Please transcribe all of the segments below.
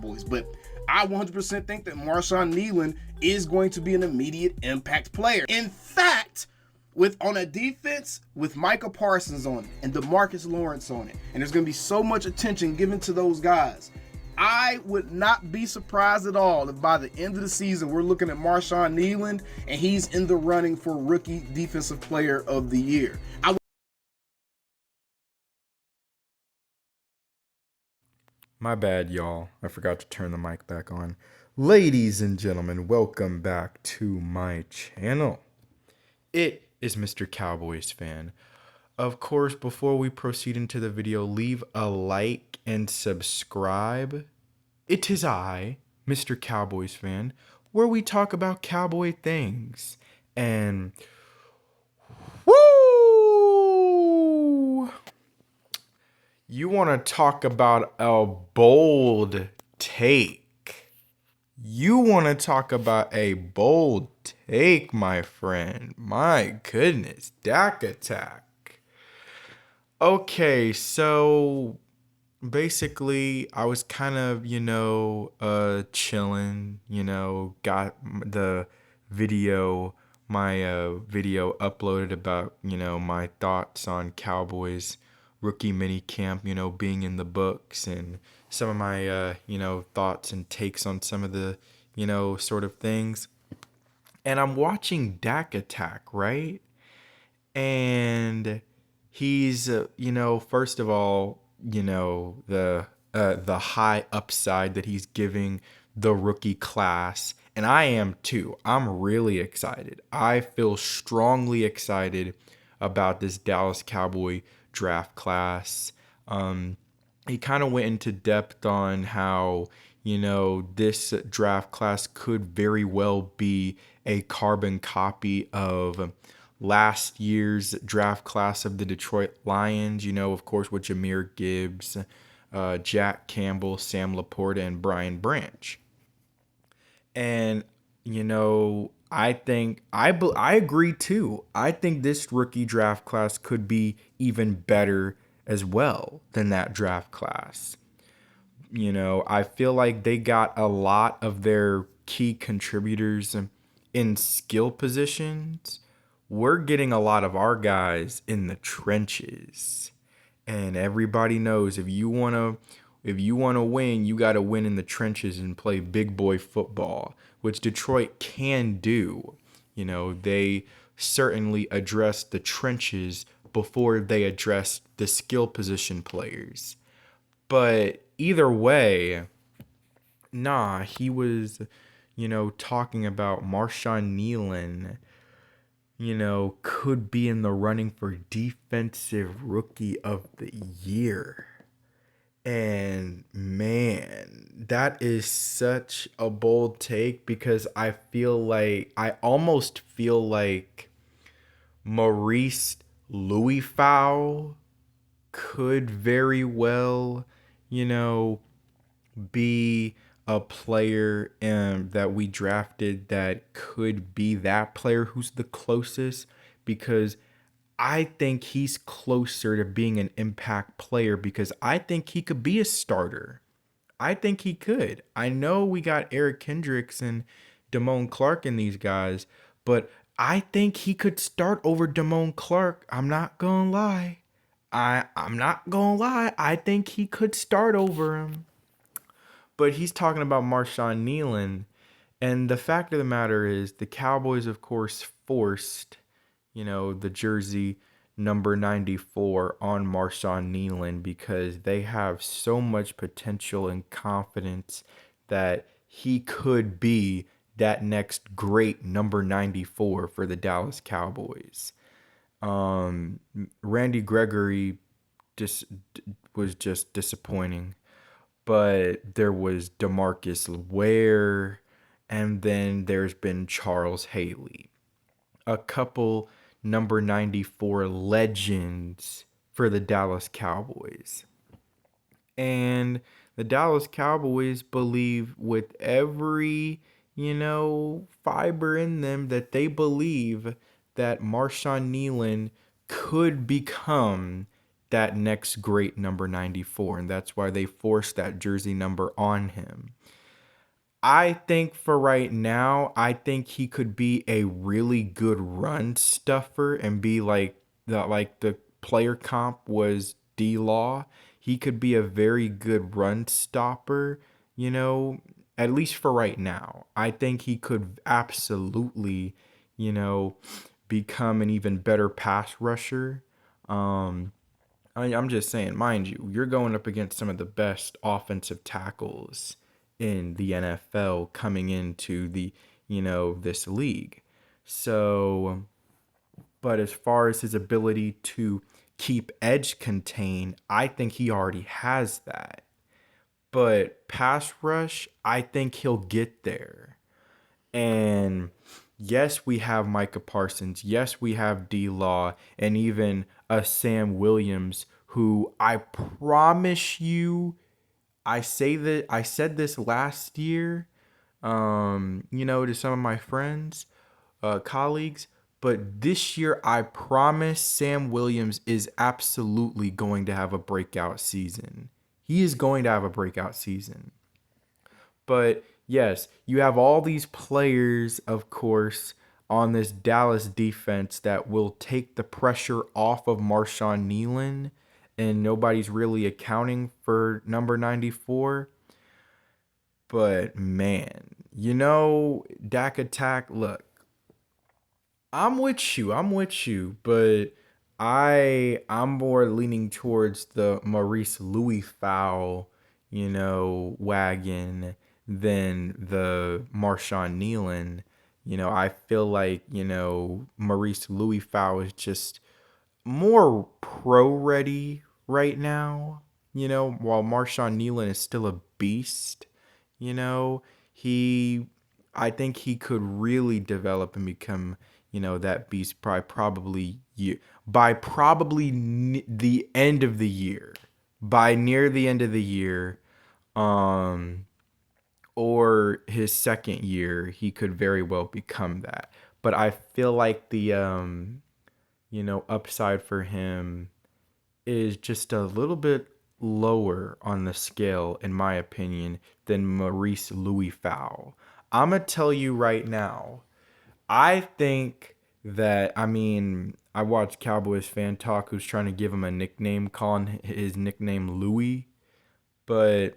Cowboys. But I 100% think that Marshawn Kneeland is going to be an immediate impact player. In fact, with on a defense with Micah Parsons on it and DeMarcus Lawrence on it, and there's going to be so much attention given to those guys, I would not be surprised at all if by the end of the season we're looking at Marshawn Kneeland and he's in the running for Rookie Defensive Player of the Year. My bad, y'all. I forgot to turn the mic back on. Ladies and gentlemen, welcome back to my channel. It is Mr. Cowboys Fan. Of course, before we proceed into the video, leave a like and subscribe. It is I, Mr. Cowboys Fan, where we talk about cowboy things. And woo! You want to talk about a bold take. You want to talk about a bold take, my friend. My goodness, Dak attack. Okay, so basically I was kind of, chilling, got the video, my video uploaded about, my thoughts on Cowboys rookie mini camp, being in the books, and some of my, thoughts and takes on some of the, sort of things. And I'm watching Dak attack, right? And he's, first of all, the high upside that he's giving the rookie class. And I am too. I'm really excited. I feel strongly excited about this Dallas Cowboy draft class. He kind of went into depth on how, this draft class could very well be a carbon copy of last year's draft class of the Detroit Lions, of course, with Jahmyr Gibbs, Jack Campbell, Sam Laporta, and Brian Branch. And, I think I agree too. I think this rookie draft class could be even better as well than that draft class. I feel like they got a lot of their key contributors in skill positions. We're getting a lot of our guys in the trenches. And everybody knows if you want to win, you got to win in the trenches and play big boy football, which Detroit can do. They certainly addressed the trenches before they addressed the skill position players. But either way, he was, talking about Marshawn Kneeland, could be in the running for Defensive Rookie of the Year. And man, that is such a bold take, because I almost feel like Maurice Louis-Fowl could very well, be a player that we drafted that could be that player who's the closest, because I think he's closer to being an impact player, because I think he could be a starter. I think he could. I know we got Eric Kendricks and Damone Clark in these guys, but I think he could start over Damone Clark. I'm not gonna lie. I'm not gonna lie. I think he could start over him. But he's talking about Marshawn Kneeland. And the fact of the matter is, the Cowboys, of course, forced, the jersey number 94 on Marshawn Kneeland, because they have so much potential and confidence that he could be that next great number 94 for the Dallas Cowboys. Randy Gregory was just disappointing. But there was DeMarcus Ware, and then there's been Charles Haley. A couple number 94 legends for the Dallas Cowboys. And the Dallas Cowboys believe with every, fiber in them that they believe that Marshawn Kneeland could become that next great number 94, and that's why they forced that jersey number on him. I think for right now, I think he could be a really good run stuffer and be like the player comp was D Law. He could be a very good run stopper, you know, at least for right now. I think he could absolutely, you know, become an even better pass rusher. Um I'm just saying, mind you, you're going up against some of the best offensive tackles in the NFL coming into this league. So, but as far as his ability to keep edge contain, I think he already has that. But pass rush, I think he'll get there. And yes, we have Micah Parsons. Yes, we have D Law and even a Sam Williams, who I promise you, I said this last year, to some of my friends, colleagues, but this year I promise Sam Williams is absolutely going to have a breakout season. He is going to have a breakout season. But yes, you have all these players, of course, on this Dallas defense that will take the pressure off of Marshawn Nealon, and nobody's really accounting for number 94. But man, Dak Attack, look, I'm with you. I'm with you, but I'm more leaning towards the Maurice Louis foul, wagon than the Marshawn Nealon. I feel like, Maurice Louis foul is just more pro ready right now, while Marshawn Nealon is still a beast, you know, he I think he could really develop and become, that beast by probably the end of the year. By near the end of the year, um or his second year, he could very well become that. But I feel like the upside for him is just a little bit lower on the scale, in my opinion, than Maurice Louis Fowl. I'm going to tell you right now, I think that, I watched Cowboys fan talk who's trying to give him a nickname, calling his nickname Louis. But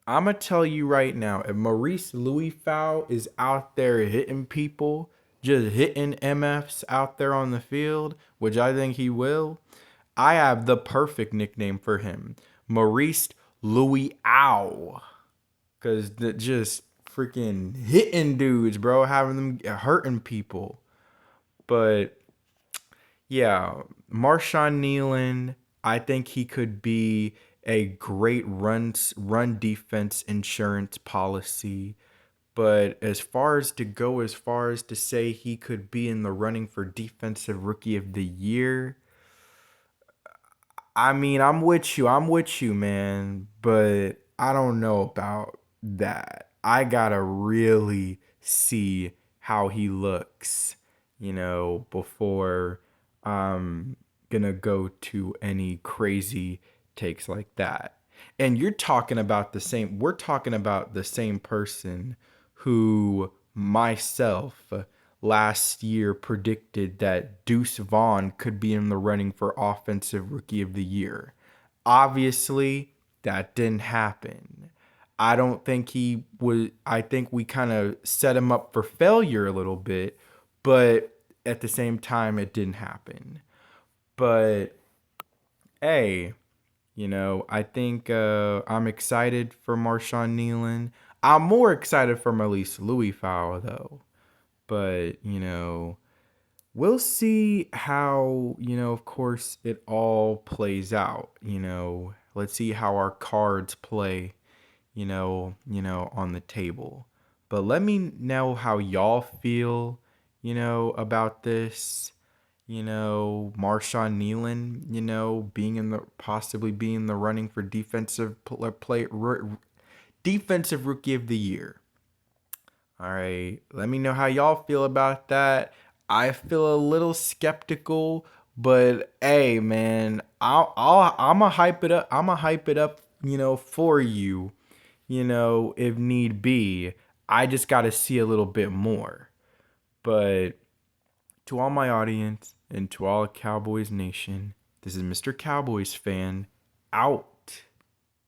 I'm going to tell you right now, if Maurice Louis Fowl is out there hitting people, just hitting MFs out there on the field, which I think he will, I have the perfect nickname for him, Maurice Louis Ow. Because just freaking hitting dudes, bro, having them hurting people. But yeah, Marshawn Nealon, I think he could be a great run defense insurance policy. But as far as to say he could be in the running for defensive rookie of the year, I'm with you. I'm with you, man. But I don't know about that. I gotta really see how he looks, before I'm gonna go to any crazy takes like that. And we're talking about the same person who myself last year predicted that Deuce Vaughn could be in the running for Offensive Rookie of the Year. Obviously, that didn't happen. I don't think he would. I think we kind of set him up for failure a little bit, but at the same time, it didn't happen. But hey, I think I'm excited for Marshawn Nealon. I'm more excited for Maurice Louis Fowl, though. But, we'll see how, of course, it all plays out. Let's see how our cards play, on the table. But let me know how y'all feel, about this. Marshawn Nealon, possibly being in the running for defensive rookie of the year. All right, let me know how y'all feel about that. I feel a little skeptical, But hey, man, I'ma hype it up. I'ma hype it up, for you, if need be. I just got to see a little bit more. But to all my audience and to all Cowboys Nation, this is Mr. Cowboys fan out.